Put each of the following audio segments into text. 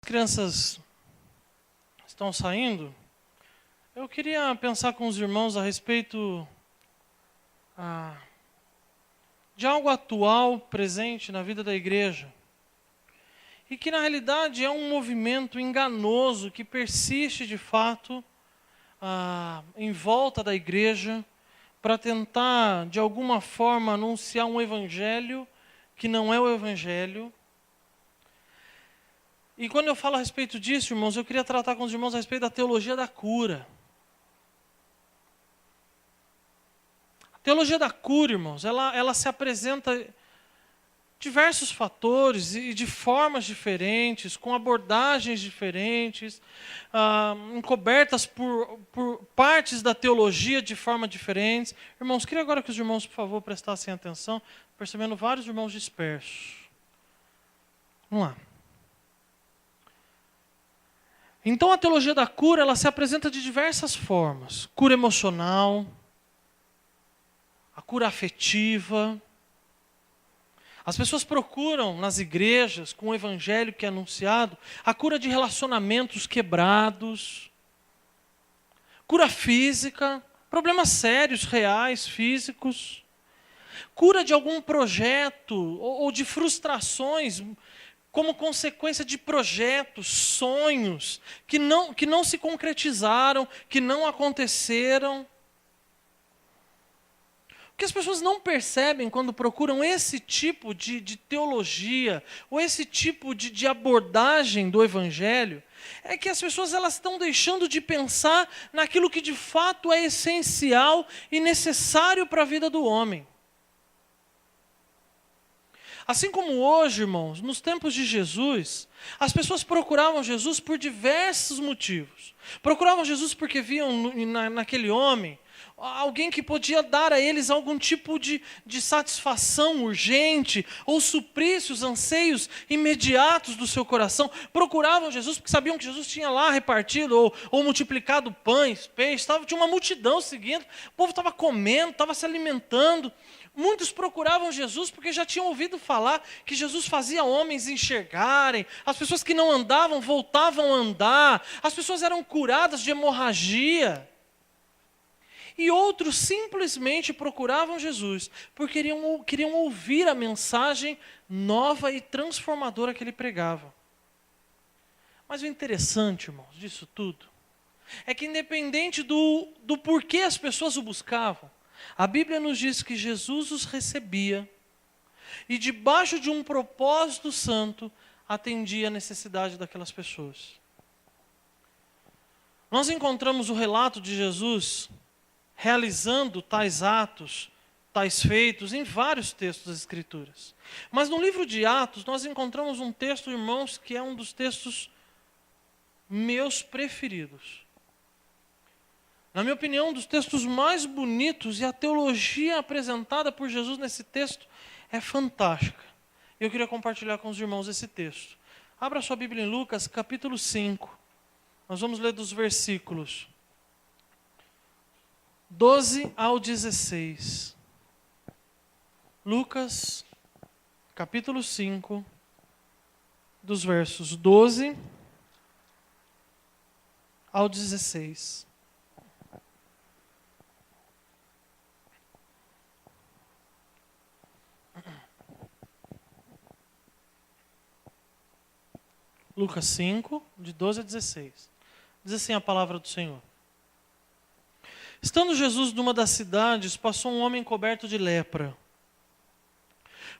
Crianças estão saindo, eu queria pensar com os irmãos a respeito de algo atual, presente na vida da igreja, e que na realidade é um movimento enganoso que persiste de fato em volta da igreja para tentar de alguma forma anunciar um evangelho que não é o evangelho. E quando eu falo a respeito disso, irmãos, eu queria tratar com os irmãos a respeito da teologia da cura. A teologia da cura, irmãos, ela se apresenta diversos fatores e de formas diferentes, com abordagens diferentes, encobertas por partes da teologia de forma diferentes. Irmãos, queria agora que os irmãos, por favor, prestassem atenção, percebendo vários irmãos dispersos. Vamos lá. Então a teologia da cura, ela se apresenta de diversas formas. Cura emocional, a cura afetiva. As pessoas procuram nas igrejas, com o evangelho que é anunciado, a cura de relacionamentos quebrados, cura física, problemas sérios, reais, físicos, cura de algum projeto ou de frustrações, como consequência de projetos, sonhos, que não se concretizaram, que não aconteceram. O que as pessoas não percebem quando procuram esse tipo de teologia, ou esse tipo de abordagem do evangelho, é que as pessoas elas estão deixando de pensar naquilo que de fato é essencial e necessário para a vida do homem. Assim como hoje, irmãos, nos tempos de Jesus, as pessoas procuravam Jesus por diversos motivos. Procuravam Jesus porque viam naquele homem alguém que podia dar a eles algum tipo de satisfação urgente ou suprisse os anseios imediatos do seu coração. Procuravam Jesus porque sabiam que Jesus tinha lá repartido ou multiplicado pães, peixes, tinha uma multidão seguindo, o povo estava comendo, estava se alimentando. Muitos procuravam Jesus porque já tinham ouvido falar que Jesus fazia homens enxergarem, as pessoas que não andavam voltavam a andar, as pessoas eram curadas de hemorragia. E outros simplesmente procuravam Jesus porque queriam ouvir a mensagem nova e transformadora que ele pregava. Mas o interessante, irmãos, disso tudo, é que independente do porquê as pessoas o buscavam, a Bíblia nos diz que Jesus os recebia e debaixo de um propósito santo atendia a necessidade daquelas pessoas. Nós encontramos o relato de Jesus realizando tais atos, tais feitos em vários textos das Escrituras. Mas no livro de Atos nós encontramos um texto, irmãos, que é um dos textos meus preferidos. Na minha opinião, um dos textos mais bonitos, e a teologia apresentada por Jesus nesse texto é fantástica. Eu queria compartilhar com os irmãos esse texto. Abra sua Bíblia em Lucas, capítulo 5. Nós vamos ler dos versículos 12 ao 16. Lucas, capítulo 5, dos versos 12 ao 16. Lucas 5, de 12 a 16. Diz assim a palavra do Senhor. Estando Jesus numa das cidades, passou um homem coberto de lepra.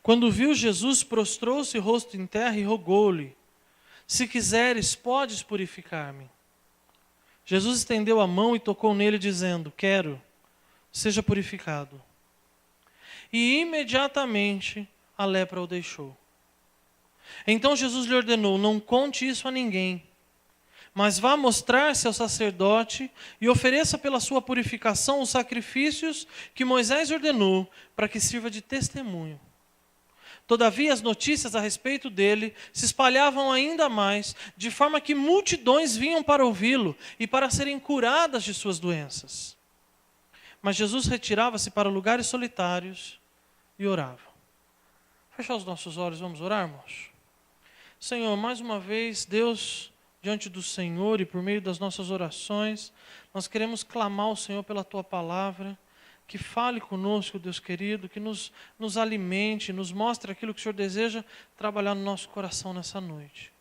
Quando viu Jesus, prostrou-se rosto em terra e rogou-lhe: se quiseres, podes purificar-me. Jesus estendeu a mão e tocou nele, dizendo: quero, seja purificado. E imediatamente a lepra o deixou. Então Jesus lhe ordenou: não conte isso a ninguém, mas vá mostrar-se ao sacerdote e ofereça pela sua purificação os sacrifícios que Moisés ordenou, para que sirva de testemunho. Todavia as notícias a respeito dele se espalhavam ainda mais, de forma que multidões vinham para ouvi-lo e para serem curadas de suas doenças. Mas Jesus retirava-se para lugares solitários e orava. Fechar os nossos olhos, vamos orar, irmãos? Senhor, mais uma vez, Deus, diante do Senhor e por meio das nossas orações, nós queremos clamar ao Senhor pela Tua palavra, que fale conosco, Deus querido, que nos alimente, nos mostre aquilo que o Senhor deseja trabalhar no nosso coração nessa noite.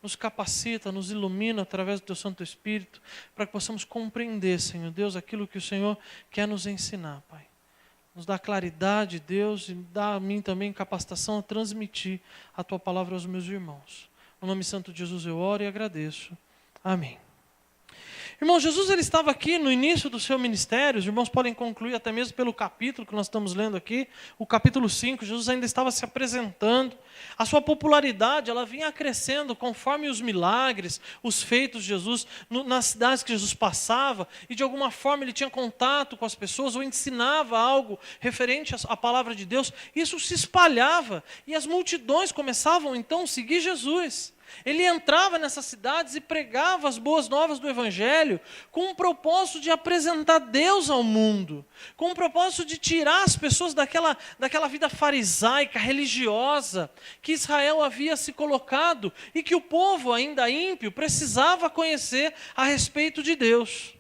Nos capacita, nos ilumina através do Teu Santo Espírito, para que possamos compreender, Senhor Deus, aquilo que o Senhor quer nos ensinar, Pai. Nos dá claridade, Deus, e dá a mim também capacitação a transmitir a Tua palavra aos meus irmãos. No nome santo de Jesus eu oro e agradeço. Amém. Irmão, Jesus ele estava aqui no início do seu ministério, os irmãos podem concluir até mesmo pelo capítulo que nós estamos lendo aqui, o capítulo 5, Jesus ainda estava se apresentando, a sua popularidade ela vinha crescendo conforme os milagres, os feitos de Jesus, nas cidades que Jesus passava, e de alguma forma ele tinha contato com as pessoas, ou ensinava algo referente à palavra de Deus, isso se espalhava, e as multidões começavam então a seguir Jesus. Ele entrava nessas cidades e pregava as boas novas do Evangelho com o propósito de apresentar Deus ao mundo, com o propósito de tirar as pessoas daquela vida farisaica, religiosa, que Israel havia se colocado e que o povo ainda ímpio precisava conhecer a respeito de Deus.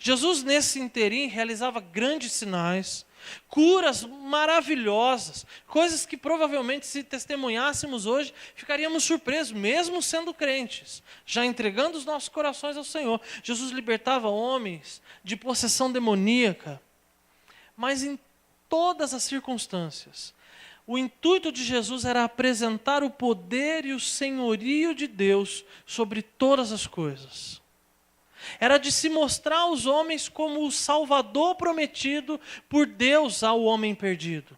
Jesus nesse interim realizava grandes sinais, curas maravilhosas, coisas que provavelmente se testemunhássemos hoje, ficaríamos surpresos, mesmo sendo crentes, já entregando os nossos corações ao Senhor. Jesus libertava homens de possessão demoníaca, mas em todas as circunstâncias, o intuito de Jesus era apresentar o poder e o senhorio de Deus sobre todas as coisas. Era de se mostrar aos homens como o Salvador prometido por Deus ao homem perdido.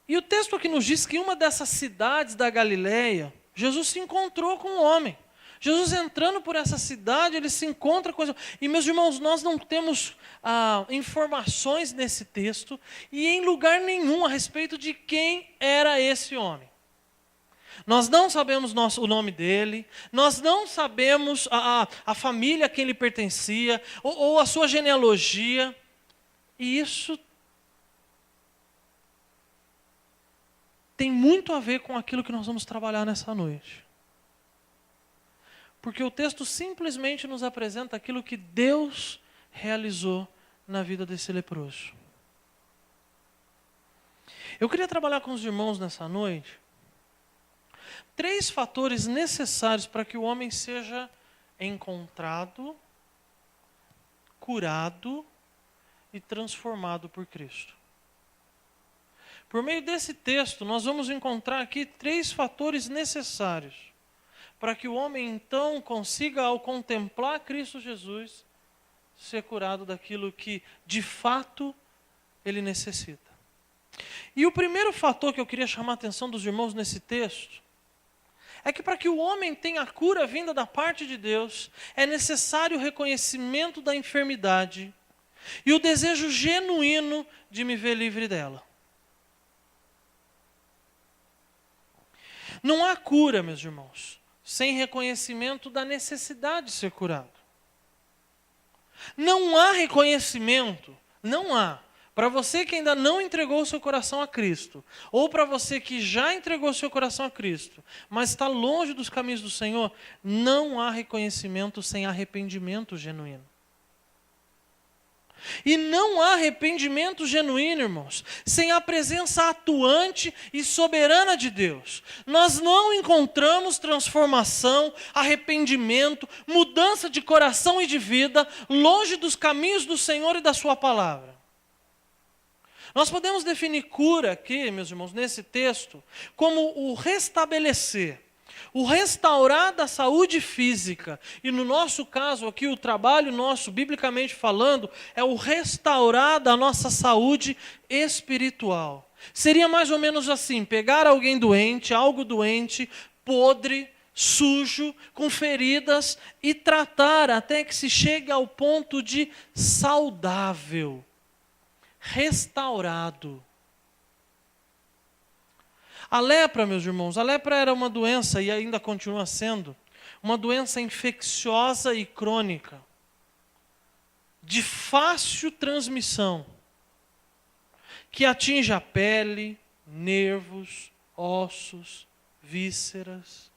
E o texto aqui nos diz que em uma dessas cidades da Galileia, Jesus se encontrou com um homem. Jesus entrando por essa cidade, ele se encontra com... E meus irmãos, nós não temos informações nesse texto e em lugar nenhum a respeito de quem era esse homem. Nós não sabemos o nome dele, nós não sabemos a família a quem ele pertencia, ou a sua genealogia, e isso tem muito a ver com aquilo que nós vamos trabalhar nessa noite. Porque o texto simplesmente nos apresenta aquilo que Deus realizou na vida desse leproso. Eu queria trabalhar com os irmãos nessa noite 3 fatores necessários para que o homem seja encontrado, curado e transformado por Cristo. Por meio desse texto, nós vamos encontrar aqui 3 fatores necessários para que o homem então consiga, ao contemplar Cristo Jesus, ser curado daquilo que de fato ele necessita. E o primeiro fator que eu queria chamar a atenção dos irmãos nesse texto é que para que o homem tenha a cura vinda da parte de Deus, é necessário o reconhecimento da enfermidade e o desejo genuíno de me ver livre dela. Não há cura, meus irmãos, sem reconhecimento da necessidade de ser curado. Não há reconhecimento, não há. Para você que ainda não entregou o seu coração a Cristo, ou para você que já entregou o seu coração a Cristo, mas está longe dos caminhos do Senhor, não há reconhecimento sem arrependimento genuíno. E não há arrependimento genuíno, irmãos, sem a presença atuante e soberana de Deus. Nós não encontramos transformação, arrependimento, mudança de coração e de vida, longe dos caminhos do Senhor e da sua palavra. Nós podemos definir cura aqui, meus irmãos, nesse texto, como o restabelecer, o restaurar da saúde física. E no nosso caso aqui, o trabalho nosso, biblicamente falando, é o restaurar da nossa saúde espiritual. Seria mais ou menos assim, pegar alguém doente, algo doente, podre, sujo, com feridas, e tratar até que se chegue ao ponto de saudável. Restaurado. A lepra, meus irmãos, a lepra era uma doença, e ainda continua sendo, uma doença infecciosa e crônica, de fácil transmissão, que atinge a pele, nervos, ossos, vísceras.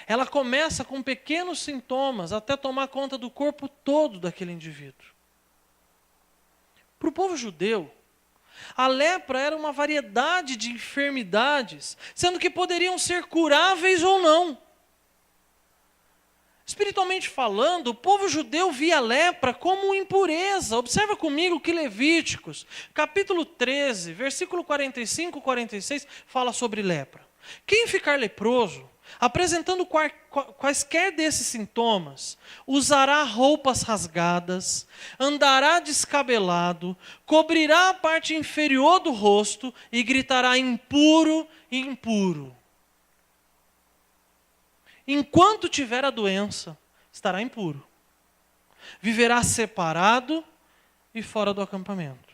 Ela começa com pequenos sintomas até tomar conta do corpo todo daquele indivíduo. Para o povo judeu, a lepra era uma variedade de enfermidades, sendo que poderiam ser curáveis ou não. Espiritualmente falando, o povo judeu via a lepra como impureza. Observa comigo que Levíticos, capítulo 13, versículo 45 e 46, fala sobre lepra. Quem ficar leproso, apresentando quaisquer desses sintomas, usará roupas rasgadas, andará descabelado, cobrirá a parte inferior do rosto e gritará: impuro, impuro. Enquanto tiver a doença, estará impuro. Viverá separado e fora do acampamento.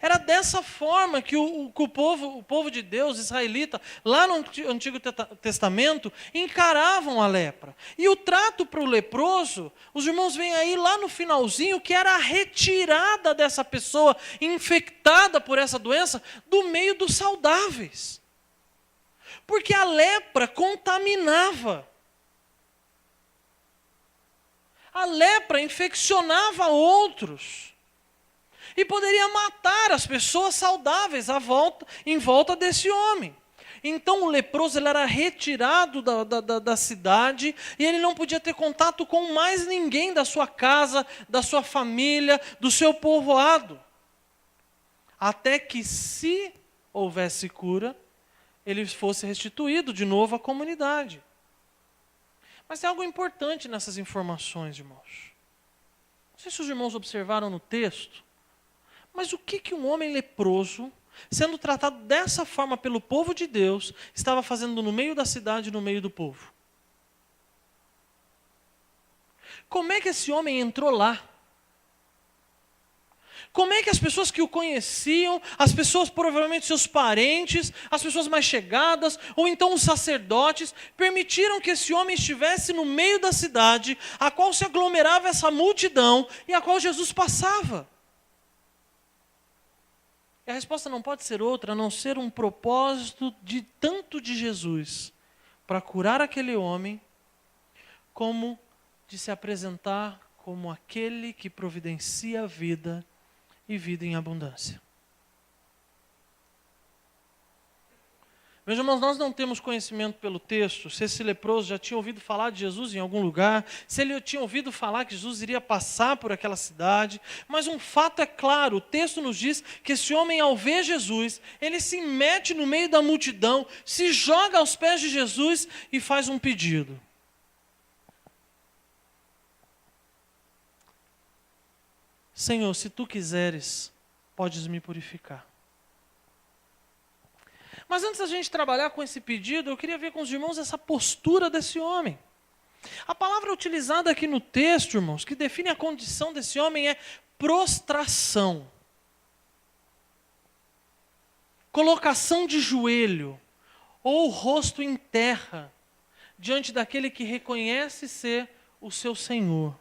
Era dessa forma que o povo de Deus, israelita, lá no Antigo Testamento, encaravam a lepra. E o trato para o leproso, os irmãos veem aí lá no finalzinho, que era a retirada dessa pessoa infectada por essa doença do meio dos saudáveis. Porque a lepra contaminava. A lepra infeccionava outros. E poderia matar as pessoas saudáveis em volta desse homem. Então o leproso ele era retirado da cidade e ele não podia ter contato com mais ninguém da sua casa, da sua família, do seu povoado. Até que, se houvesse cura, ele fosse restituído de novo à comunidade. Mas tem algo importante nessas informações, irmãos. Não sei se os irmãos observaram no texto, mas o que um homem leproso, sendo tratado dessa forma pelo povo de Deus, estava fazendo no meio da cidade, no meio do povo? Como é que esse homem entrou lá? Como é que as pessoas que o conheciam, as pessoas provavelmente seus parentes, as pessoas mais chegadas, ou então os sacerdotes, permitiram que esse homem estivesse no meio da cidade, a qual se aglomerava essa multidão e a qual Jesus passava? E a resposta não pode ser outra, a não ser um propósito tanto de Jesus para curar aquele homem, como de se apresentar como aquele que providencia a vida e vida em abundância. Meus irmãos, nós não temos conhecimento pelo texto se esse leproso já tinha ouvido falar de Jesus em algum lugar, se ele tinha ouvido falar que Jesus iria passar por aquela cidade, mas um fato é claro, o texto nos diz que esse homem, ao ver Jesus, ele se mete no meio da multidão, se joga aos pés de Jesus e faz um pedido. Senhor, se tu quiseres, podes me purificar. Mas antes da gente trabalhar com esse pedido, eu queria ver com os irmãos essa postura desse homem. A palavra utilizada aqui no texto, irmãos, que define a condição desse homem é prostração. Colocação de joelho ou rosto em terra diante daquele que reconhece ser o seu Senhor.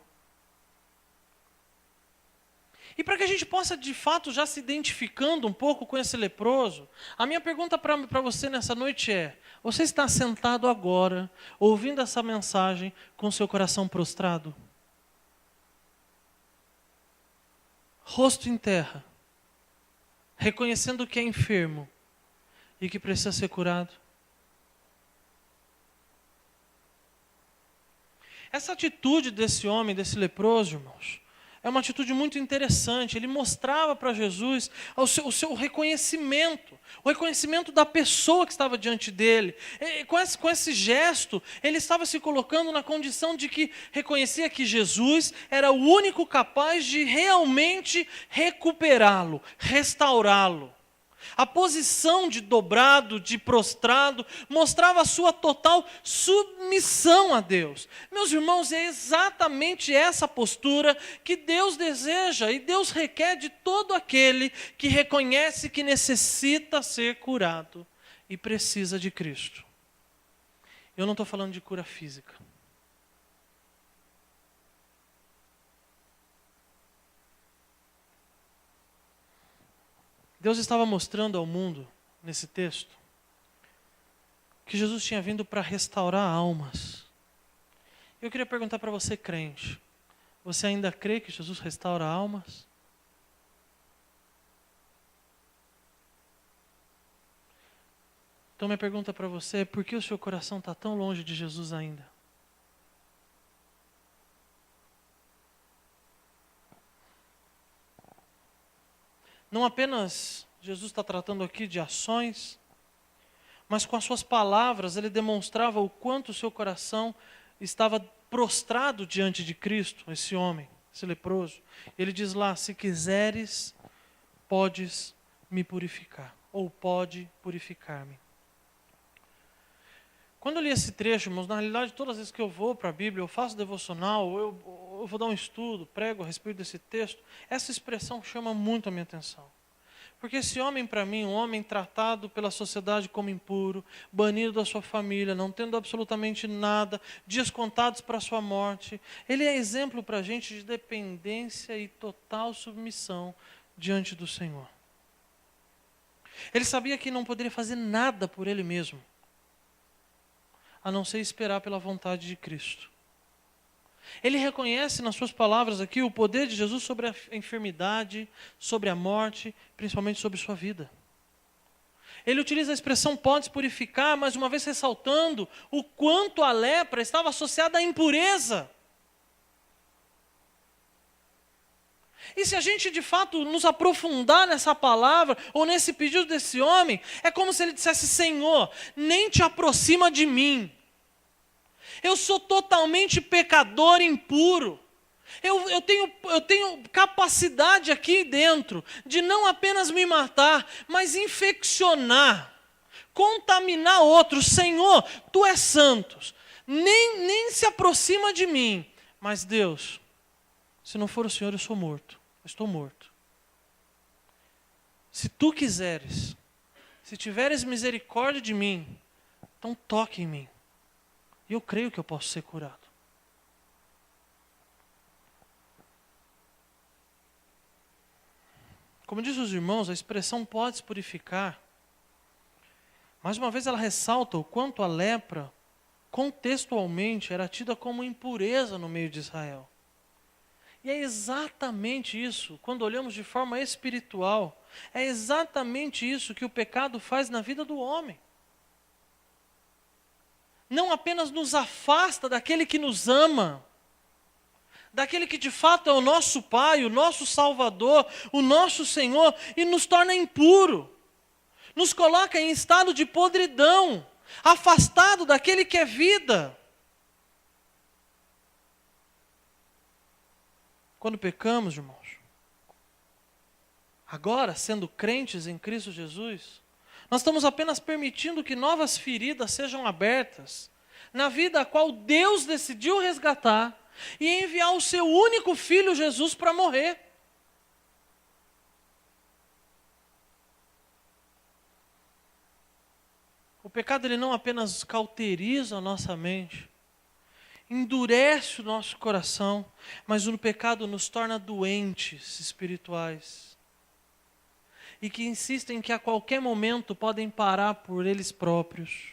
E para que a gente possa, de fato, já se identificando um pouco com esse leproso, a minha pergunta para você nessa noite é: você está sentado agora, ouvindo essa mensagem, com seu coração prostrado? Rosto em terra, reconhecendo que é enfermo e que precisa ser curado? Essa atitude desse homem, desse leproso, irmãos, é uma atitude muito interessante. Ele mostrava para Jesus o seu reconhecimento, o reconhecimento da pessoa que estava diante dele. E com esse gesto, ele estava se colocando na condição de que reconhecia que Jesus era o único capaz de realmente recuperá-lo, restaurá-lo. A posição de dobrado, de prostrado, mostrava a sua total submissão a Deus. Meus irmãos, é exatamente essa postura que Deus deseja e Deus requer de todo aquele que reconhece que necessita ser curado e precisa de Cristo. Eu não estou falando de cura física. Deus estava mostrando ao mundo, nesse texto, que Jesus tinha vindo para restaurar almas. Eu queria perguntar para você, crente, você ainda crê que Jesus restaura almas? Então minha pergunta para você é: por que o seu coração está tão longe de Jesus ainda? Não apenas Jesus está tratando aqui de ações, mas com as suas palavras ele demonstrava o quanto o seu coração estava prostrado diante de Cristo, esse homem, esse leproso. Ele diz lá: se quiseres, podes me purificar, ou pode purificar-me. Quando eu li esse trecho, irmãos, na realidade, todas as vezes que eu vou para a Bíblia, eu faço devocional, eu vou dar um estudo, prego a respeito desse texto, essa expressão chama muito a minha atenção. Porque esse homem, para mim, um homem tratado pela sociedade como impuro, banido da sua família, não tendo absolutamente nada, dias contados para a sua morte, ele é exemplo para a gente de dependência e total submissão diante do Senhor. Ele sabia que não poderia fazer nada por ele mesmo, a não ser esperar pela vontade de Cristo. Ele reconhece nas suas palavras aqui o poder de Jesus sobre a enfermidade, sobre a morte, principalmente sobre sua vida. Ele utiliza a expressão pode purificar, mais uma vez ressaltando o quanto a lepra estava associada à impureza. E se a gente de fato nos aprofundar nessa palavra, ou nesse pedido desse homem, é como se ele dissesse: Senhor, nem te aproxima de mim. Eu sou totalmente pecador impuro. Eu tenho capacidade aqui dentro de não apenas me matar, mas infeccionar, contaminar outros. Senhor, Tu és santo, nem se aproxima de mim. Mas Deus, se não for o Senhor, eu sou morto. Eu estou morto. Se Tu quiseres, se tiveres misericórdia de mim, então toque em mim. E eu creio que eu posso ser curado. Como diz os irmãos, a expressão pode purificar. Mais uma vez ela ressalta o quanto a lepra, contextualmente, era tida como impureza no meio de Israel. E é exatamente isso, quando olhamos de forma espiritual, é exatamente isso que o pecado faz na vida do homem. Não apenas nos afasta daquele que nos ama, daquele que de fato é o nosso Pai, o nosso Salvador, o nosso Senhor, e nos torna impuro, nos coloca em estado de podridão, afastado daquele que é vida. Quando pecamos, irmãos, agora sendo crentes em Cristo Jesus, nós estamos apenas permitindo que novas feridas sejam abertas na vida a qual Deus decidiu resgatar e enviar o seu único Filho Jesus para morrer. O pecado ele não apenas cauteriza a nossa mente, endurece o nosso coração, mas o pecado nos torna doentes espirituais. E que insistem que a qualquer momento podem parar por eles próprios.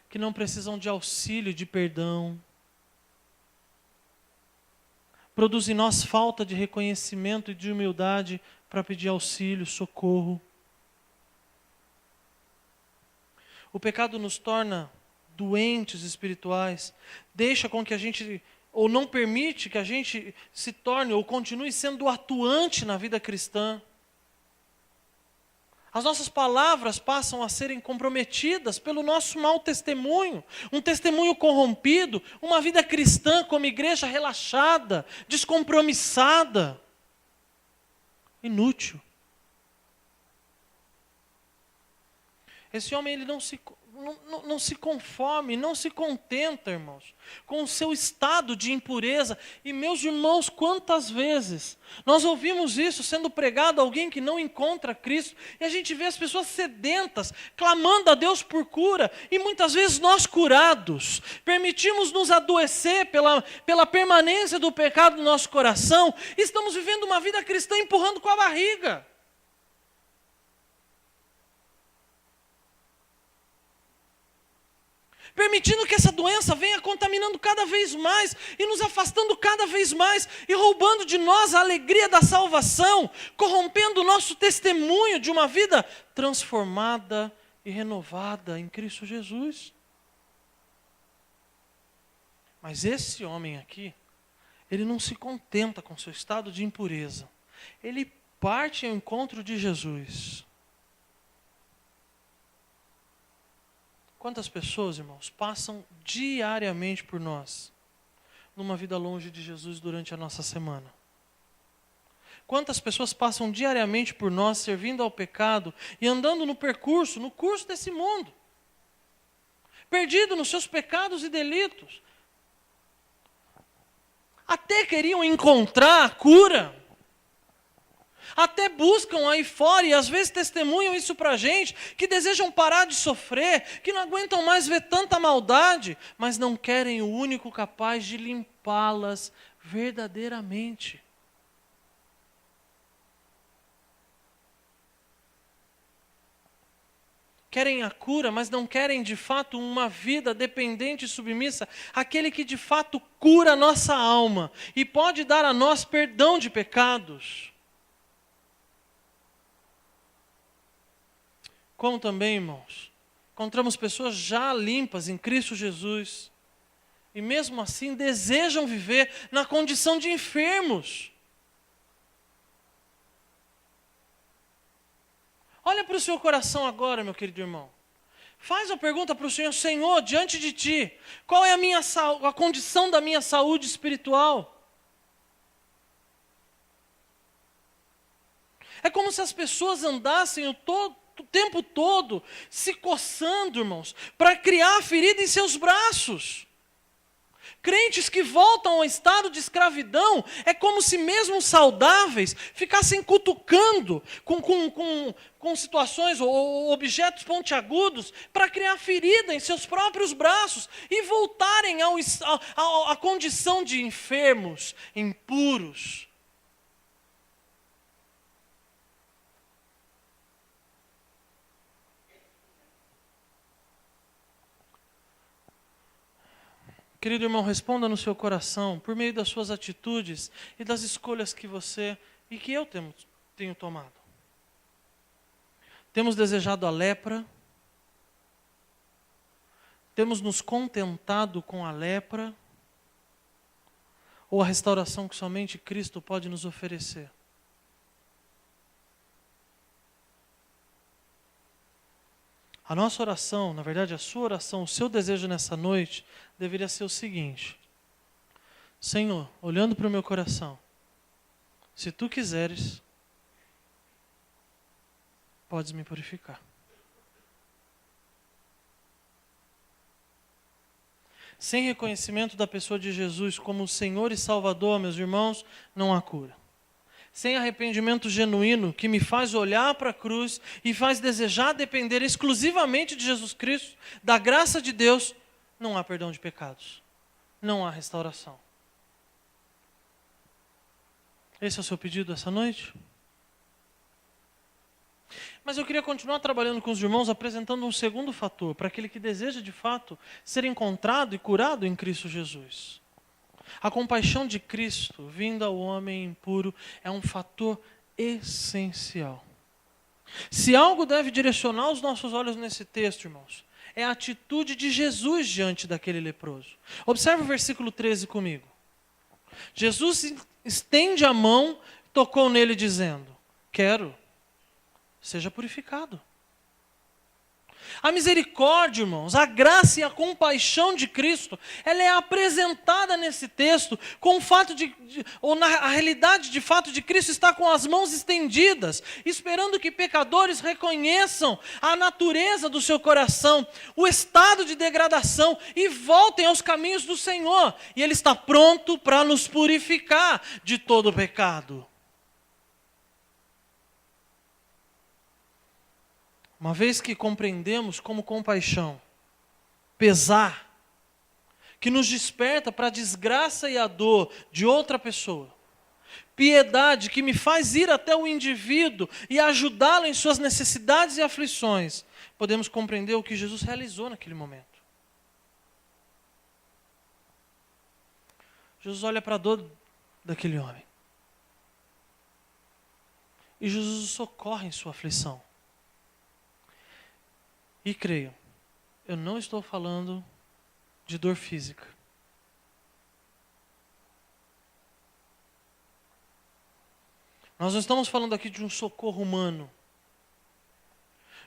Que não precisam de auxílio, de perdão. Produz em nós falta de reconhecimento e de humildade para pedir auxílio, socorro. O pecado nos torna doentes espirituais, deixa com que a gente, ou não permite que a gente se torne ou continue sendo atuante na vida cristã. As nossas palavras passam a serem comprometidas pelo nosso mau testemunho, um testemunho corrompido, uma vida cristã como igreja relaxada, descompromissada, inútil. Esse homem ele não se conforme, não se contenta, irmãos, com o seu estado de impureza. E meus irmãos, quantas vezes nós ouvimos isso sendo pregado a alguém que não encontra Cristo, e a gente vê as pessoas sedentas, clamando a Deus por cura, e muitas vezes nós curados, permitimos nos adoecer pela permanência do pecado no nosso coração, e estamos vivendo uma vida cristã empurrando com a barriga. permitindo que essa doença venha contaminando cada vez mais e nos afastando cada vez mais e roubando de nós a alegria da salvação, corrompendo o nosso testemunho de uma vida transformada e renovada em Cristo Jesus. Mas esse homem aqui, ele não se contenta com seu estado de impureza. Ele parte ao encontro de Jesus. Quantas pessoas, irmãos, passam diariamente por nós, numa vida longe de Jesus durante a nossa semana? Quantas pessoas passam diariamente por nós, servindo ao pecado e andando no curso desse mundo, perdido nos seus pecados e delitos? Até queriam encontrar a cura, até buscam aí fora e às vezes testemunham isso pra gente, que desejam parar de sofrer, que não aguentam mais ver tanta maldade, mas não querem o único capaz de limpá-las verdadeiramente. Querem a cura, mas não querem de fato uma vida dependente e submissa àquele que de fato cura a nossa alma e pode dar a nós perdão de pecados. Como também, irmãos, encontramos pessoas já limpas em Cristo Jesus e mesmo assim desejam viver na condição de enfermos. Olha para o seu coração agora, meu querido irmão. Faz a pergunta para o Senhor: Senhor, diante de Ti, qual é a condição da minha saúde espiritual? É como se as pessoas andassem o tempo todo se coçando, irmãos, para criar a ferida em seus braços. Crentes que voltam ao estado de escravidão, é como se mesmo saudáveis ficassem cutucando com situações ou objetos pontiagudos para criar ferida em seus próprios braços e voltarem à condição de enfermos, impuros. Querido irmão, responda no seu coração, por meio das suas atitudes e das escolhas que você e que eu tenho tomado. Temos desejado a lepra? Temos nos contentado com a lepra? Ou a restauração que somente Cristo pode nos oferecer? A nossa oração, na verdade a sua oração, o seu desejo nessa noite, deveria ser o seguinte: Senhor, olhando para o meu coração, se Tu quiseres, podes me purificar. Sem reconhecimento da pessoa de Jesus como Senhor e Salvador, meus irmãos, não há cura. Sem arrependimento genuíno que me faz olhar para a cruz e faz desejar depender exclusivamente de Jesus Cristo, da graça de Deus, não há perdão de pecados, não há restauração. Esse é o seu pedido essa noite? Mas eu queria continuar trabalhando com os irmãos, apresentando um segundo fator, para aquele que deseja de fato ser encontrado e curado em Cristo Jesus. A compaixão de Cristo, vinda ao homem impuro, é um fator essencial. Se algo deve direcionar os nossos olhos nesse texto, irmãos, é a atitude de Jesus diante daquele leproso. Observe o versículo 13 comigo. Jesus estende a mão, tocou nele dizendo: quero, seja purificado. A misericórdia, irmãos, a graça e a compaixão de Cristo, ela é apresentada nesse texto com o fato a realidade de fato de Cristo estar com as mãos estendidas, esperando que pecadores reconheçam a natureza do seu coração, o estado de degradação e voltem aos caminhos do Senhor. E Ele está pronto para nos purificar de todo o pecado. Uma vez que compreendemos como compaixão, pesar, que nos desperta para a desgraça e a dor de outra pessoa, piedade que me faz ir até o indivíduo e ajudá-lo em suas necessidades e aflições, podemos compreender o que Jesus realizou naquele momento. Jesus olha para a dor daquele homem. E Jesus o socorre em sua aflição. E creio, eu não estou falando de dor física. Nós não estamos falando aqui de um socorro humano,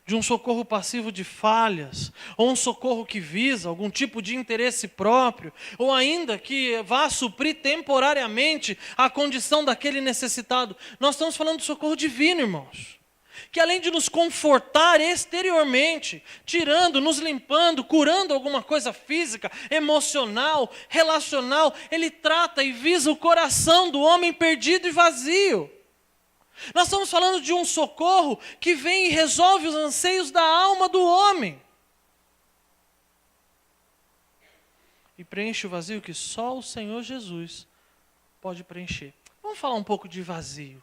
de um socorro passivo de falhas, ou um socorro que visa algum tipo de interesse próprio, ou ainda que vá suprir temporariamente a condição daquele necessitado. Nós estamos falando de socorro divino, irmãos, que além de nos confortar exteriormente, tirando, nos limpando, curando alguma coisa física, emocional, relacional, ele trata e visa o coração do homem perdido e vazio. Nós estamos falando de um socorro que vem e resolve os anseios da alma do homem. E preenche o vazio que só o Senhor Jesus pode preencher. Vamos falar um pouco de vazio.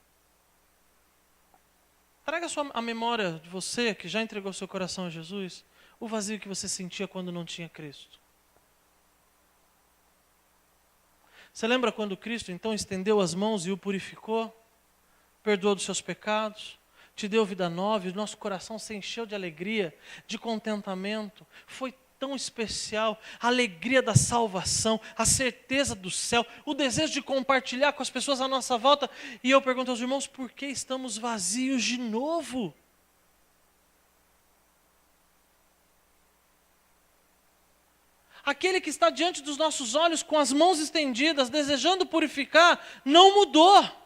Traga a memória de você que já entregou seu coração a Jesus, o vazio que você sentia quando não tinha Cristo. Você lembra quando Cristo então estendeu as mãos e o purificou? Perdoou dos seus pecados, te deu vida nova, e o nosso coração se encheu de alegria, de contentamento. Foi tão especial, a alegria da salvação, a certeza do céu, o desejo de compartilhar com as pessoas à nossa volta. E eu pergunto aos irmãos, por que estamos vazios de novo? Aquele que está diante dos nossos olhos com as mãos estendidas, desejando purificar, não mudou.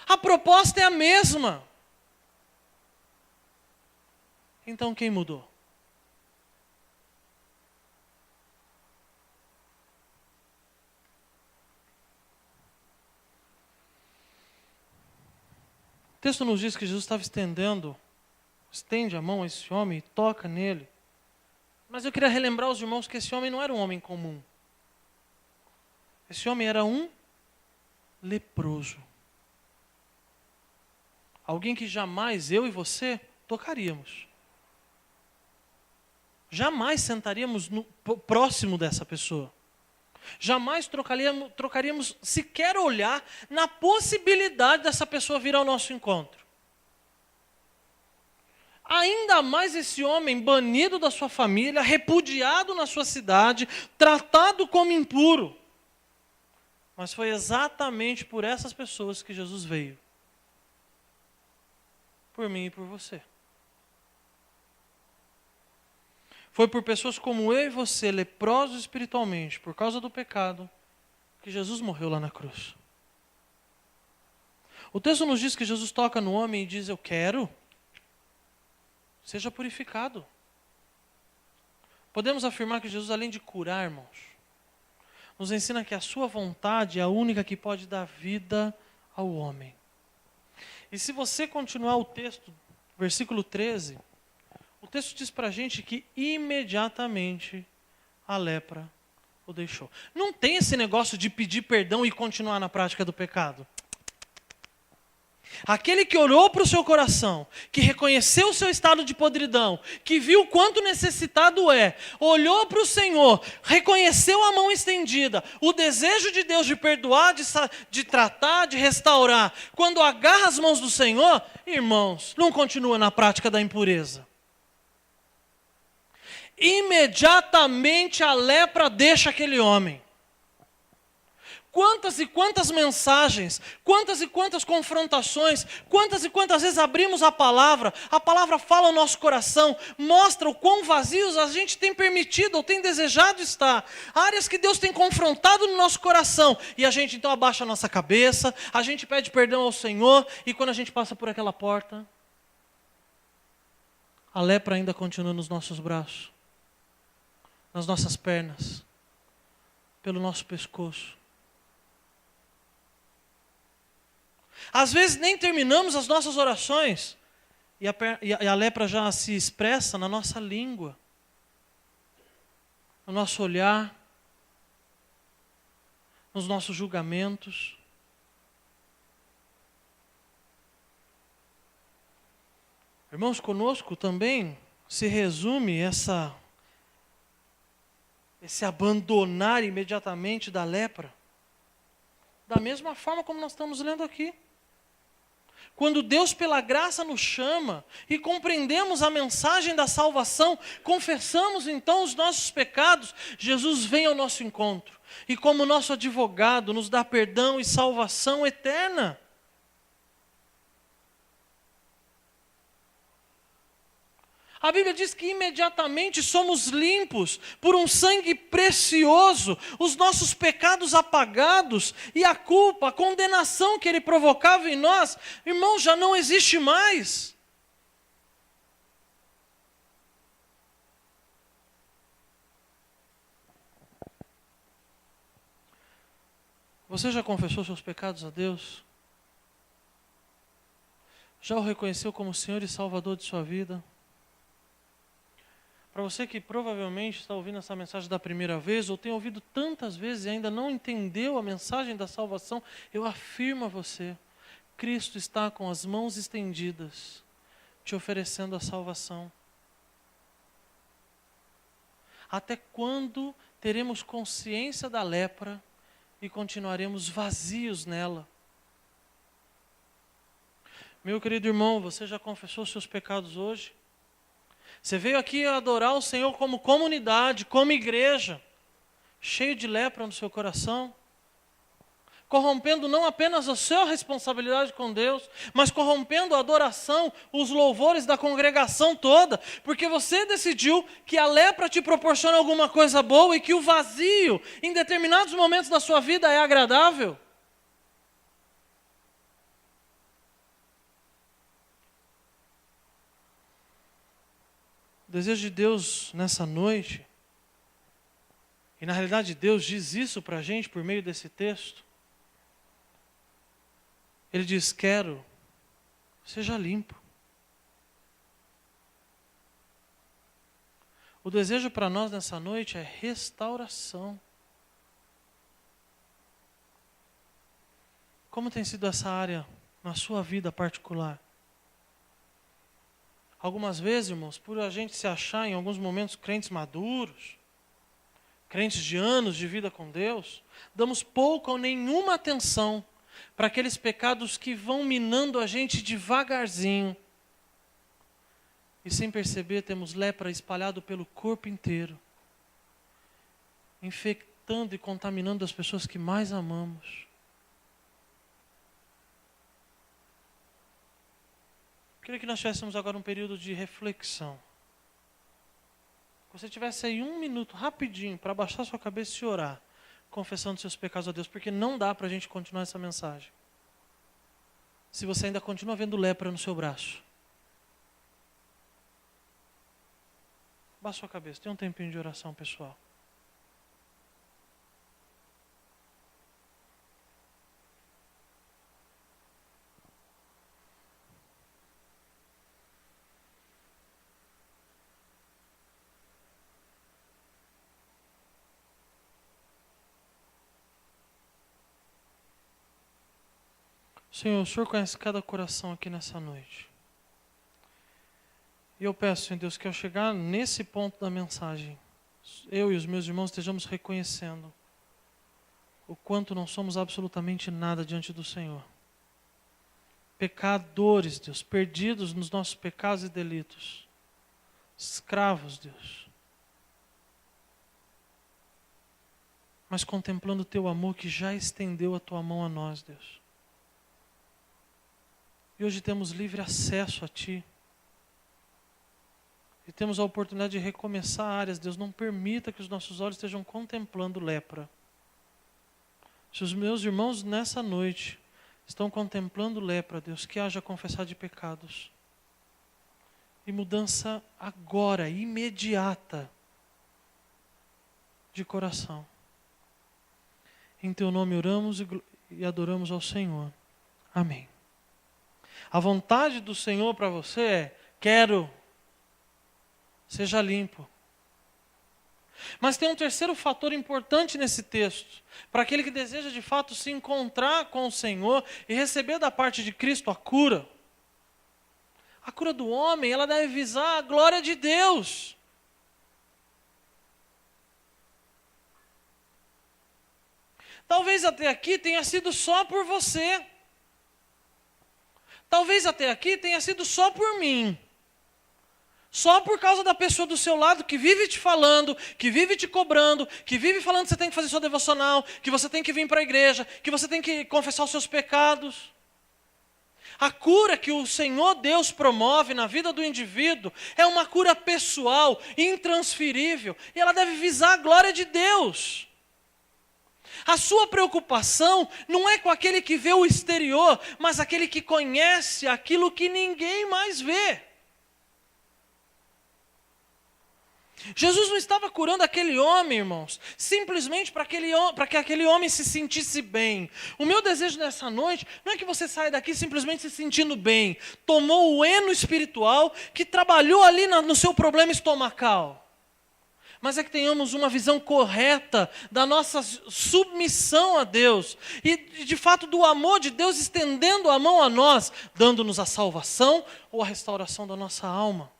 A proposta é a mesma. Então quem mudou? O texto nos diz que Jesus estava estende a mão a esse homem e toca nele. Mas eu queria relembrar aos irmãos que esse homem não era um homem comum. Esse homem era um leproso. Alguém que jamais eu e você tocaríamos. Jamais sentaríamos próximo dessa pessoa. Jamais trocaríamos sequer olhar na possibilidade dessa pessoa vir ao nosso encontro. Ainda mais esse homem banido da sua família, repudiado na sua cidade, tratado como impuro. Mas foi exatamente por essas pessoas que Jesus veio. Por mim e por você. Foi por pessoas como eu e você, leprosos espiritualmente, por causa do pecado, que Jesus morreu lá na cruz. O texto nos diz que Jesus toca no homem e diz, eu quero, seja purificado. Podemos afirmar que Jesus, além de curar, irmãos, nos ensina que a sua vontade é a única que pode dar vida ao homem. E se você continuar o texto, versículo 13, o texto diz para a gente que imediatamente a lepra o deixou. Não tem esse negócio de pedir perdão e continuar na prática do pecado. Aquele que olhou para o seu coração, que reconheceu o seu estado de podridão, que viu quanto necessitado é, olhou para o Senhor, reconheceu a mão estendida, o desejo de Deus de perdoar, de tratar, de restaurar. Quando agarra as mãos do Senhor, irmãos, não continua na prática da impureza. Imediatamente a lepra deixa aquele homem. Quantas e quantas mensagens, quantas e quantas confrontações, quantas e quantas vezes abrimos a palavra fala ao nosso coração, mostra o quão vazios a gente tem permitido ou tem desejado estar, áreas que Deus tem confrontado no nosso coração, e a gente então abaixa a nossa cabeça, a gente pede perdão ao Senhor, e quando a gente passa por aquela porta, a lepra ainda continua nos nossos braços, nas nossas pernas, pelo nosso pescoço. Às vezes nem terminamos as nossas orações e a lepra já se expressa na nossa língua, no nosso olhar, nos nossos julgamentos. Irmãos, conosco também se resume essa esse abandonar imediatamente da lepra. Da mesma forma como nós estamos lendo aqui. Quando Deus, pela graça, nos chama e compreendemos a mensagem da salvação, confessamos então os nossos pecados, Jesus vem ao nosso encontro e, como nosso advogado, nos dá perdão e salvação eterna. A Bíblia diz que imediatamente somos limpos por um sangue precioso, os nossos pecados apagados e a culpa, a condenação que ele provocava em nós, irmãos, já não existe mais. Você já confessou seus pecados a Deus? Já o reconheceu como Senhor e Salvador de sua vida? Para você que provavelmente está ouvindo essa mensagem da primeira vez, ou tem ouvido tantas vezes e ainda não entendeu a mensagem da salvação, eu afirmo a você, Cristo está com as mãos estendidas, te oferecendo a salvação. Até quando teremos consciência da lepra e continuaremos vazios nela? Meu querido irmão, você já confessou seus pecados hoje? Você veio aqui adorar o Senhor como comunidade, como igreja, cheio de lepra no seu coração, corrompendo não apenas a sua responsabilidade com Deus, mas corrompendo a adoração, os louvores da congregação toda, porque você decidiu que a lepra te proporciona alguma coisa boa e que o vazio, em determinados momentos da sua vida, é agradável. O desejo de Deus nessa noite, e na realidade Deus diz isso para a gente por meio desse texto. Ele diz: quero, seja limpo. O desejo para nós nessa noite é restauração. Como tem sido essa área na sua vida particular? Algumas vezes, irmãos, por a gente se achar em alguns momentos crentes maduros, crentes de anos de vida com Deus, damos pouca ou nenhuma atenção para aqueles pecados que vão minando a gente devagarzinho. E sem perceber, temos lepra espalhado pelo corpo inteiro, infectando e contaminando as pessoas que mais amamos. Queria que nós tivéssemos agora um período de reflexão. Que você tivesse aí 1 minuto, rapidinho, para abaixar sua cabeça e orar, confessando seus pecados a Deus, porque não dá para a gente continuar essa mensagem se você ainda continua vendo lepra no seu braço. Abaixa sua cabeça, tem um tempinho de oração pessoal. Senhor, o Senhor conhece cada coração aqui nessa noite. E eu peço, Senhor Deus, que ao chegar nesse ponto da mensagem, eu e os meus irmãos estejamos reconhecendo o quanto não somos absolutamente nada diante do Senhor. Pecadores, Deus, perdidos nos nossos pecados e delitos. Escravos, Deus. Mas contemplando o Teu amor que já estendeu a Tua mão a nós, Deus. E hoje temos livre acesso a Ti. E temos a oportunidade de recomeçar áreas. Deus, não permita que os nossos olhos estejam contemplando lepra. Se os meus irmãos nessa noite estão contemplando lepra, Deus, que haja confessar de pecados. E mudança agora, imediata, de coração. Em Teu nome oramos e adoramos ao Senhor. Amém. A vontade do Senhor para você é: quero, seja limpo. Mas tem um terceiro fator importante nesse texto, para aquele que deseja de fato se encontrar com o Senhor e receber da parte de Cristo a cura. A cura do homem, ela deve visar a glória de Deus. Talvez até aqui tenha sido só por você. Talvez até aqui tenha sido só por mim. Só por causa da pessoa do seu lado que vive te falando, que vive te cobrando, que vive falando que você tem que fazer sua devocional, que você tem que vir para a igreja, que você tem que confessar os seus pecados. A cura que o Senhor Deus promove na vida do indivíduo é uma cura pessoal, intransferível, e ela deve visar a glória de Deus. A sua preocupação não é com aquele que vê o exterior, mas aquele que conhece aquilo que ninguém mais vê. Jesus não estava curando aquele homem, irmãos, simplesmente para que aquele homem se sentisse bem. O meu desejo nessa noite não é que você saia daqui simplesmente se sentindo bem. Tomou o heno espiritual que trabalhou ali no seu problema estomacal. Mas é que tenhamos uma visão correta da nossa submissão a Deus. E, de fato, do amor de Deus estendendo a mão a nós, dando-nos a salvação ou a restauração da nossa alma.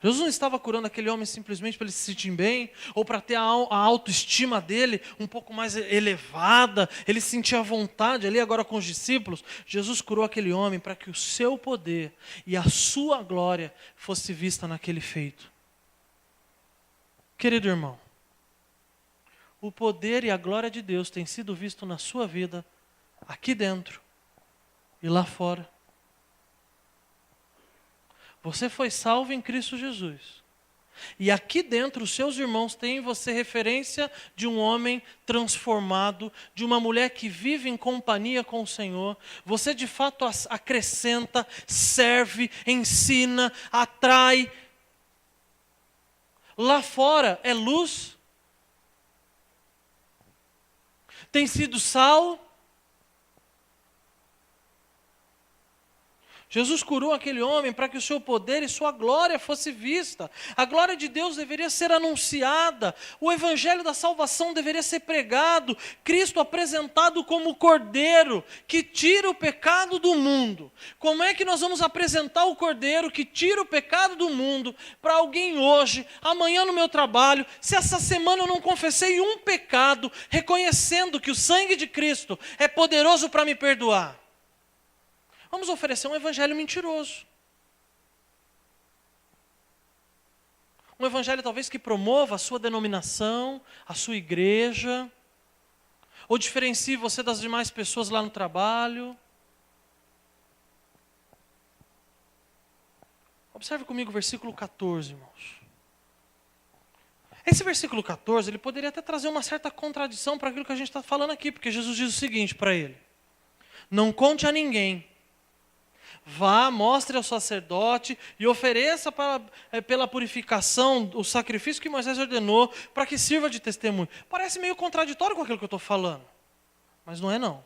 Jesus não estava curando aquele homem simplesmente para ele se sentir bem, ou para ter a autoestima dele um pouco mais elevada, ele se sentia à vontade ali agora com os discípulos. Jesus curou aquele homem para que o seu poder e a sua glória fosse vista naquele feito. Querido irmão, o poder e a glória de Deus têm sido visto na sua vida, aqui dentro e lá fora. Você foi salvo em Cristo Jesus. E aqui dentro, os seus irmãos têm em você referência de um homem transformado, de uma mulher que vive em companhia com o Senhor. Você de fato acrescenta, serve, ensina, atrai. Lá fora é luz. Tem sido sal. Jesus curou aquele homem para que o seu poder e sua glória fosse vista. A glória de Deus deveria ser anunciada. O evangelho da salvação deveria ser pregado. Cristo apresentado como o Cordeiro que tira o pecado do mundo. Como é que nós vamos apresentar o Cordeiro que tira o pecado do mundo para alguém hoje, amanhã no meu trabalho, se essa semana eu não confessei um pecado, reconhecendo que o sangue de Cristo é poderoso para me perdoar? Vamos oferecer um evangelho mentiroso. Um evangelho talvez que promova a sua denominação, a sua igreja, ou diferencie você das demais pessoas lá no trabalho. Observe comigo o versículo 14, irmãos. Esse versículo 14, ele poderia até trazer uma certa contradição para aquilo que a gente está falando aqui, porque Jesus diz o seguinte para ele: não conte a ninguém. Vá, mostre ao sacerdote e ofereça pela purificação o sacrifício que Moisés ordenou para que sirva de testemunho. Parece meio contraditório com aquilo que eu estou falando, mas não é não.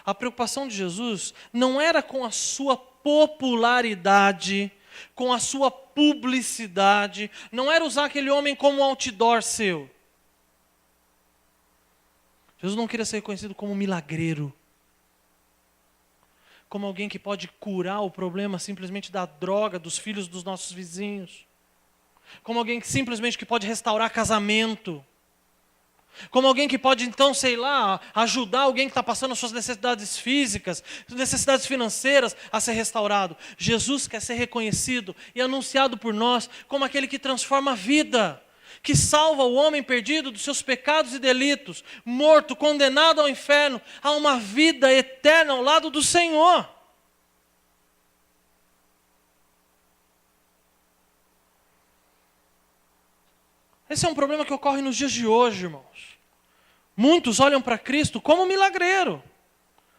A preocupação de Jesus não era com a sua popularidade, com a sua publicidade, não era usar aquele homem como um outdoor seu. Jesus não queria ser reconhecido como um milagreiro, como alguém que pode curar o problema simplesmente da droga dos filhos dos nossos vizinhos, como alguém que simplesmente que pode restaurar casamento, como alguém que pode então, sei lá, ajudar alguém que está passando as suas necessidades físicas, necessidades financeiras a ser restaurado. Jesus quer ser reconhecido e anunciado por nós como aquele que transforma a vida, que salva o homem perdido dos seus pecados e delitos, morto, condenado ao inferno, a uma vida eterna ao lado do Senhor. Esse é um problema que ocorre nos dias de hoje, irmãos. Muitos olham para Cristo como milagreiro,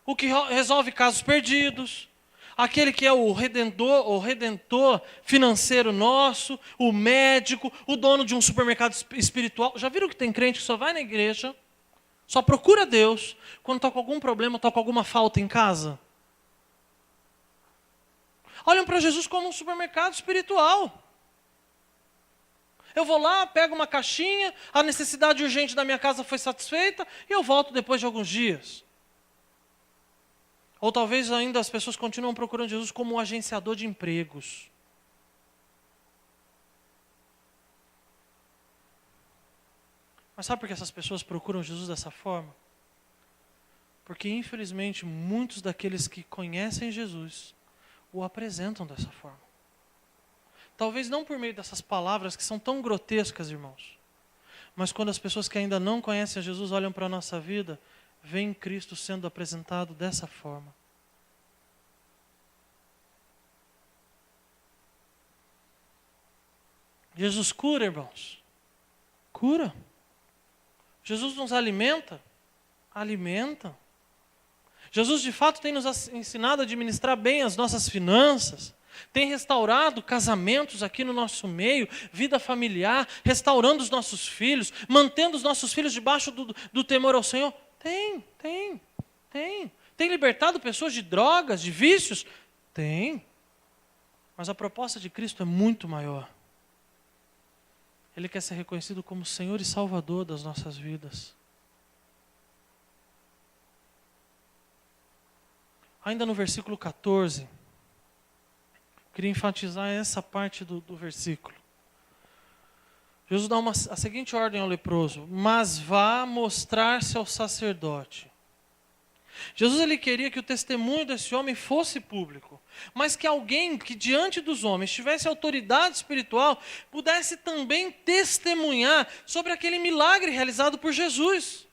o que resolve casos perdidos, aquele que é o redentor financeiro nosso, o médico, o dono de um supermercado espiritual. Já viram que tem crente que só vai na igreja, só procura Deus quando está com algum problema, está com alguma falta em casa? Olham para Jesus como um supermercado espiritual. Eu vou lá, pego uma caixinha, a necessidade urgente da minha casa foi satisfeita e eu volto depois de alguns dias. Ou talvez ainda as pessoas continuam procurando Jesus como um agenciador de empregos. Mas sabe por que essas pessoas procuram Jesus dessa forma? Porque, infelizmente, muitos daqueles que conhecem Jesus o apresentam dessa forma. Talvez não por meio dessas palavras que são tão grotescas, irmãos, mas quando as pessoas que ainda não conhecem a Jesus olham para a nossa vida, veem Cristo sendo apresentado dessa forma. Jesus cura, irmãos. Cura. Jesus nos alimenta. Alimenta. Jesus, de fato, tem nos ensinado a administrar bem as nossas finanças. Tem restaurado casamentos aqui no nosso meio, vida familiar, restaurando os nossos filhos, mantendo os nossos filhos debaixo do temor ao Senhor. Tem. Tem libertado pessoas de drogas, de vícios? Tem. Mas a proposta de Cristo é muito maior. Ele quer ser reconhecido como Senhor e Salvador das nossas vidas. Ainda no versículo 14, queria enfatizar essa parte do versículo. Jesus dá a seguinte ordem ao leproso: mas vá mostrar-se ao sacerdote. Jesus, ele queria que o testemunho desse homem fosse público, mas que alguém que diante dos homens tivesse autoridade espiritual pudesse também testemunhar sobre aquele milagre realizado por Jesus.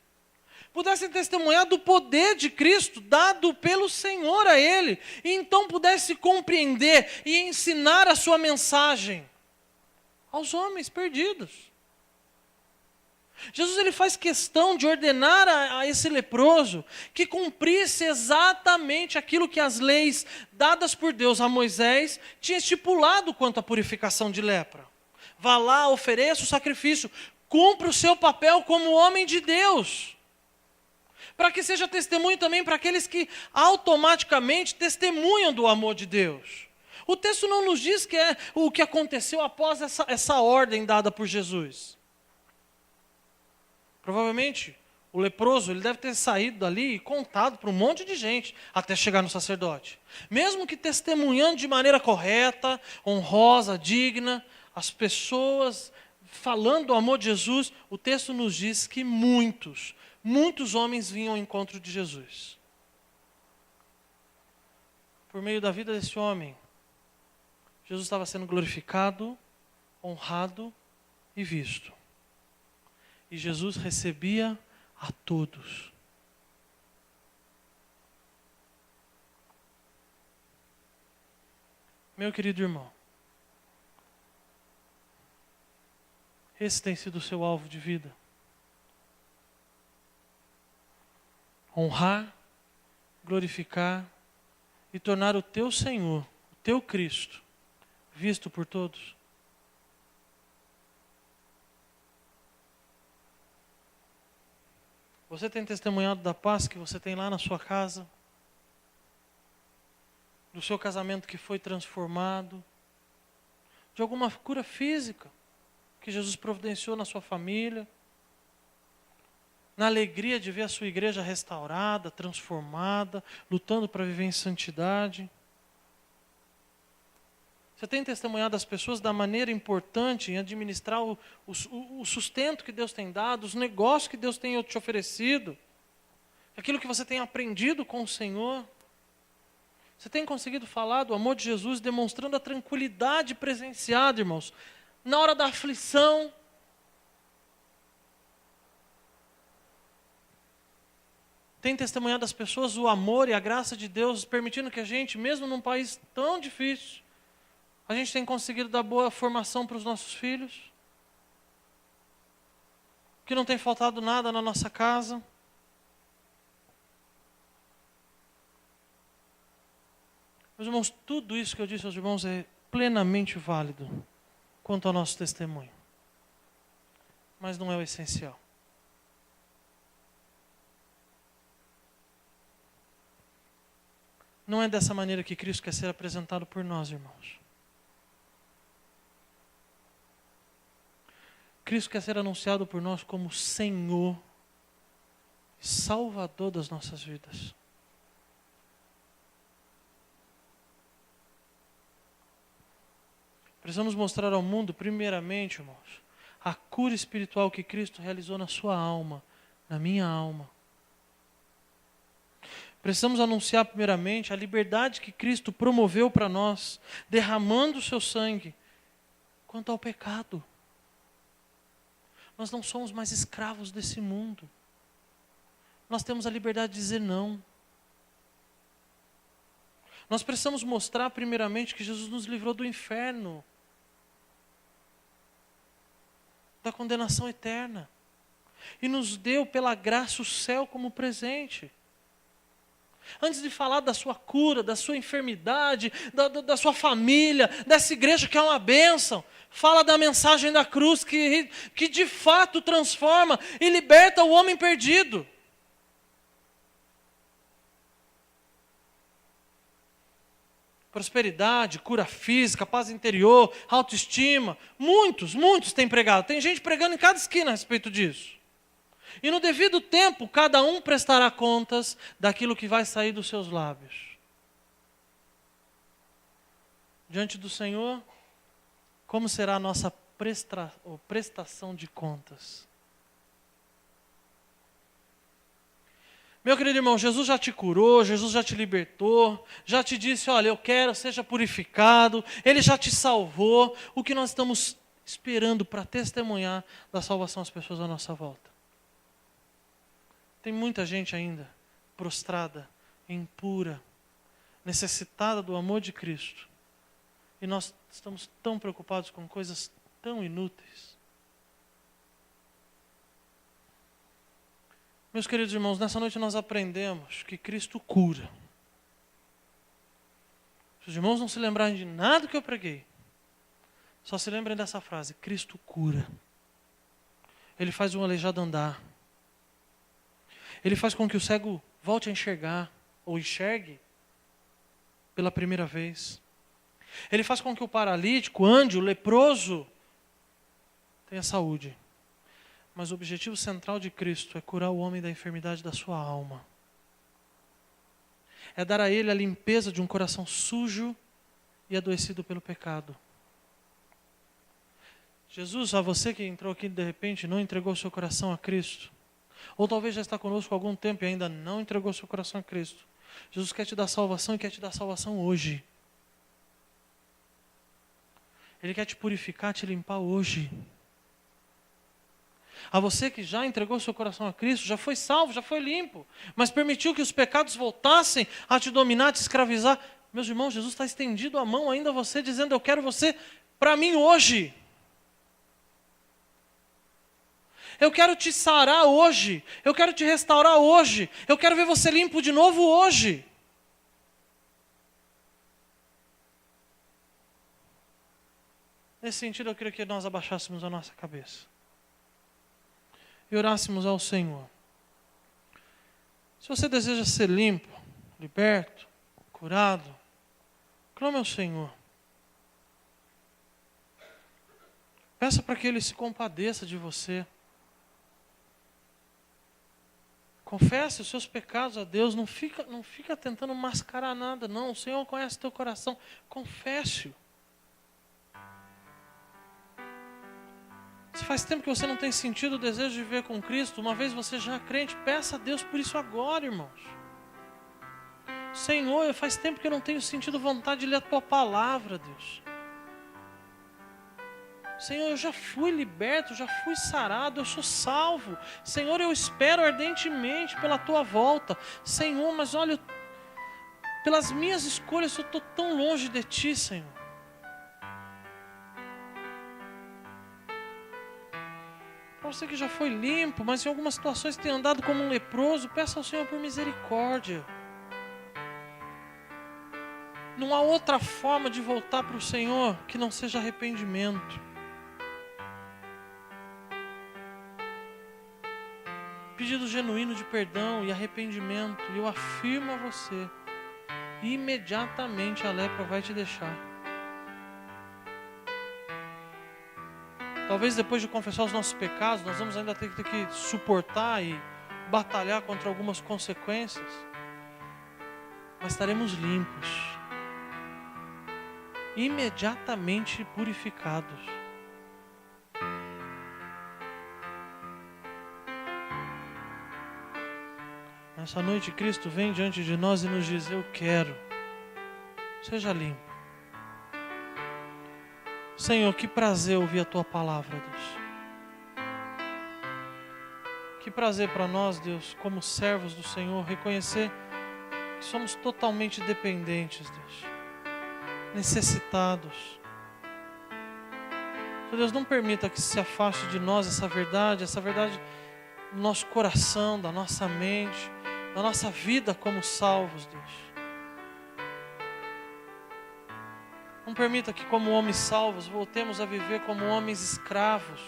Pudesse testemunhar do poder de Cristo dado pelo Senhor a ele, e então pudesse compreender e ensinar a sua mensagem aos homens perdidos. Jesus, ele faz questão de ordenar a esse leproso que cumprisse exatamente aquilo que as leis dadas por Deus a Moisés tinham estipulado quanto à purificação de lepra. Vá lá, ofereça o sacrifício, cumpra o seu papel como homem de Deus, para que seja testemunho também para aqueles que automaticamente testemunham do amor de Deus. O texto não nos diz que é o que aconteceu após essa ordem dada por Jesus. Provavelmente, o leproso ele deve ter saído dali e contado para um monte de gente até chegar no sacerdote. Mesmo que testemunhando de maneira correta, honrosa, digna, as pessoas falando do amor de Jesus, o texto nos diz que muitos homens vinham ao encontro de Jesus. Por meio da vida desse homem, Jesus estava sendo glorificado, honrado e visto. E Jesus recebia a todos. Meu querido irmão, esse tem sido o seu alvo de vida. Honrar, glorificar e tornar o teu Senhor, o teu Cristo, visto por todos. Você tem testemunhado da paz que você tem lá na sua casa, do seu casamento que foi transformado, de alguma cura física que Jesus providenciou na sua família, na alegria de ver a sua igreja restaurada, transformada, lutando para viver em santidade. Você tem testemunhado as pessoas da maneira importante em administrar o sustento que Deus tem dado, os negócios que Deus tem te oferecido, aquilo que você tem aprendido com o Senhor. Você tem conseguido falar do amor de Jesus, demonstrando a tranquilidade presenciada, irmãos, na hora da aflição. Tem testemunhado às pessoas o amor e a graça de Deus, permitindo que a gente, mesmo num país tão difícil, a gente tem conseguido dar boa formação para os nossos filhos, que não tem faltado nada na nossa casa. Meus irmãos, tudo isso que eu disse aos irmãos é plenamente válido quanto ao nosso testemunho, mas não é o essencial. Não é dessa maneira que Cristo quer ser apresentado por nós, irmãos. Cristo quer ser anunciado por nós como Senhor, Salvador das nossas vidas. Precisamos mostrar ao mundo, primeiramente, irmãos, a cura espiritual que Cristo realizou na sua alma, na minha alma. Precisamos anunciar primeiramente a liberdade que Cristo promoveu para nós, derramando o seu sangue, quanto ao pecado. Nós não somos mais escravos desse mundo. Nós temos a liberdade de dizer não. Nós precisamos mostrar primeiramente que Jesus nos livrou do inferno, da condenação eterna, e nos deu pela graça o céu como presente. Antes de falar da sua cura, da sua enfermidade, da sua família, dessa igreja que é uma bênção, fala da mensagem da cruz que de fato transforma e liberta o homem perdido. Prosperidade, cura física, paz interior, autoestima. Muitos têm pregado. Tem gente pregando em cada esquina a respeito disso. E no devido tempo, cada um prestará contas daquilo que vai sair dos seus lábios. Diante do Senhor, como será a nossa prestação de contas? Meu querido irmão, Jesus já te curou, Jesus já te libertou, já te disse, olha, eu quero, seja purificado, Ele já te salvou. O que nós estamos esperando para testemunhar da salvação às pessoas à nossa volta? Tem muita gente ainda prostrada, impura, necessitada do amor de Cristo. E nós estamos tão preocupados com coisas tão inúteis. Meus queridos irmãos, nessa noite nós aprendemos que Cristo cura. Se os irmãos não se lembrarem de nada que eu preguei, só se lembrem dessa frase: Cristo cura. Ele faz um aleijado andar. Ele faz com que o cego volte a enxergar, ou enxergue pela primeira vez. Ele faz com que o paralítico ande, o leproso tenha saúde. Mas o objetivo central de Cristo é curar o homem da enfermidade da sua alma. É dar a ele a limpeza de um coração sujo e adoecido pelo pecado. Jesus, a você que entrou aqui de repente, não entregou seu coração a Cristo, ou talvez já está conosco há algum tempo e ainda não entregou seu coração a Cristo, Jesus quer te dar salvação e quer te dar salvação hoje. Ele quer te purificar, te limpar hoje. A você que já entregou seu coração a Cristo, já foi salvo, já foi limpo, mas permitiu que os pecados voltassem a te dominar, a te escravizar. Meus irmãos, Jesus está estendido a mão ainda a você, dizendo, eu quero você para mim hoje. Eu quero te sarar hoje, eu quero te restaurar hoje, eu quero ver você limpo de novo hoje. Nesse sentido, eu queria que nós abaixássemos a nossa cabeça e orássemos ao Senhor. Se você deseja ser limpo, liberto, curado, clame ao Senhor. Peça para que Ele se compadeça de você. Confesse os seus pecados a Deus. Não fica tentando mascarar nada, não. O Senhor conhece teu coração. Confesse-o. Se faz tempo que você não tem sentido o desejo de viver com Cristo, uma vez você já é crente, peça a Deus por isso agora, irmãos. Senhor, faz tempo que eu não tenho sentido vontade de ler a Tua palavra, Deus. Senhor, eu já fui liberto, já fui sarado, eu sou salvo. Senhor, eu espero ardentemente pela Tua volta. Senhor, mas olha, pelas minhas escolhas eu estou tão longe de Ti, Senhor. Para você que já foi limpo, mas em algumas situações tem andado como um leproso, peça ao Senhor por misericórdia. Não há outra forma de voltar para o Senhor que não seja arrependimento. Pedido genuíno de perdão e arrependimento. E eu afirmo a você, imediatamente a lepra vai te deixar. Talvez depois de confessar os nossos pecados, nós vamos ainda ter que suportar e batalhar contra algumas consequências. Mas estaremos limpos. Imediatamente purificados. Nessa noite, Cristo vem diante de nós e nos diz: eu quero. Seja limpo. Senhor, que prazer ouvir a Tua palavra, Deus. Que prazer para nós, Deus, como servos do Senhor, reconhecer que somos totalmente dependentes, Deus. Necessitados. Deus, não permita que se afaste de nós essa verdade do nosso coração, da nossa mente, da nossa vida como salvos, Deus. Não permita que, como homens salvos, voltemos a viver como homens escravos,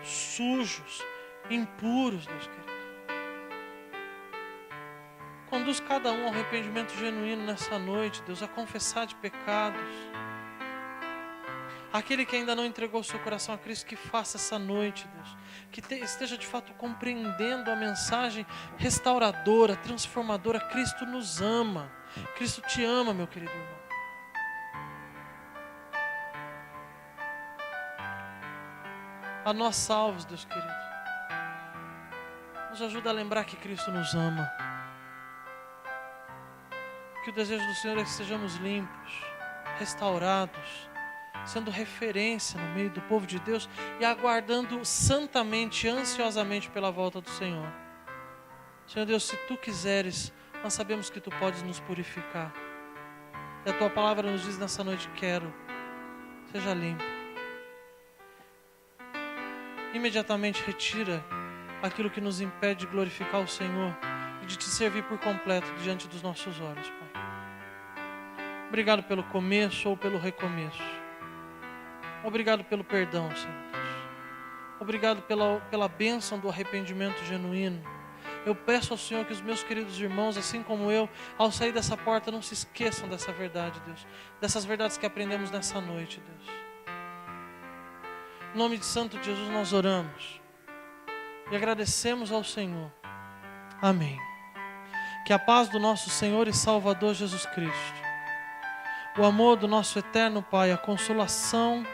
sujos, impuros, Deus querido. Conduz cada um ao arrependimento genuíno nessa noite, Deus, a confessar de pecados. Aquele que ainda não entregou o seu coração a Cristo, que faça essa noite, Deus. Que esteja de fato compreendendo a mensagem restauradora, transformadora. Cristo nos ama. Cristo te ama, meu querido irmão. A nós salvos, Deus querido, nos ajuda a lembrar que Cristo nos ama. Que o desejo do Senhor é que sejamos limpos, restaurados, sendo referência no meio do povo de Deus e aguardando santamente, ansiosamente pela volta do Senhor. Senhor Deus, se Tu quiseres, nós sabemos que Tu podes nos purificar. E a Tua palavra nos diz nessa noite: quero. Seja limpo. Imediatamente retira aquilo que nos impede de glorificar o Senhor e de Te servir por completo diante dos nossos olhos, Pai. Obrigado pelo começo ou pelo recomeço. Obrigado pelo perdão, Senhor Deus. Obrigado pela bênção do arrependimento genuíno. Eu peço ao Senhor que os meus queridos irmãos, assim como eu, ao sair dessa porta, não se esqueçam dessa verdade, Deus. Dessas verdades que aprendemos nessa noite, Deus. Em nome de Santo Jesus nós oramos e agradecemos ao Senhor. Amém. Que a paz do nosso Senhor e Salvador Jesus Cristo, o amor do nosso eterno Pai, a consolação,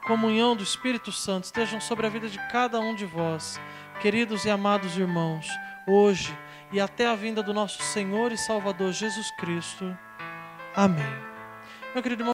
comunhão do Espírito Santo estejam sobre a vida de cada um de vós, queridos e amados irmãos, hoje e até a vinda do nosso Senhor e Salvador Jesus Cristo. Amém. Meu querido irmão,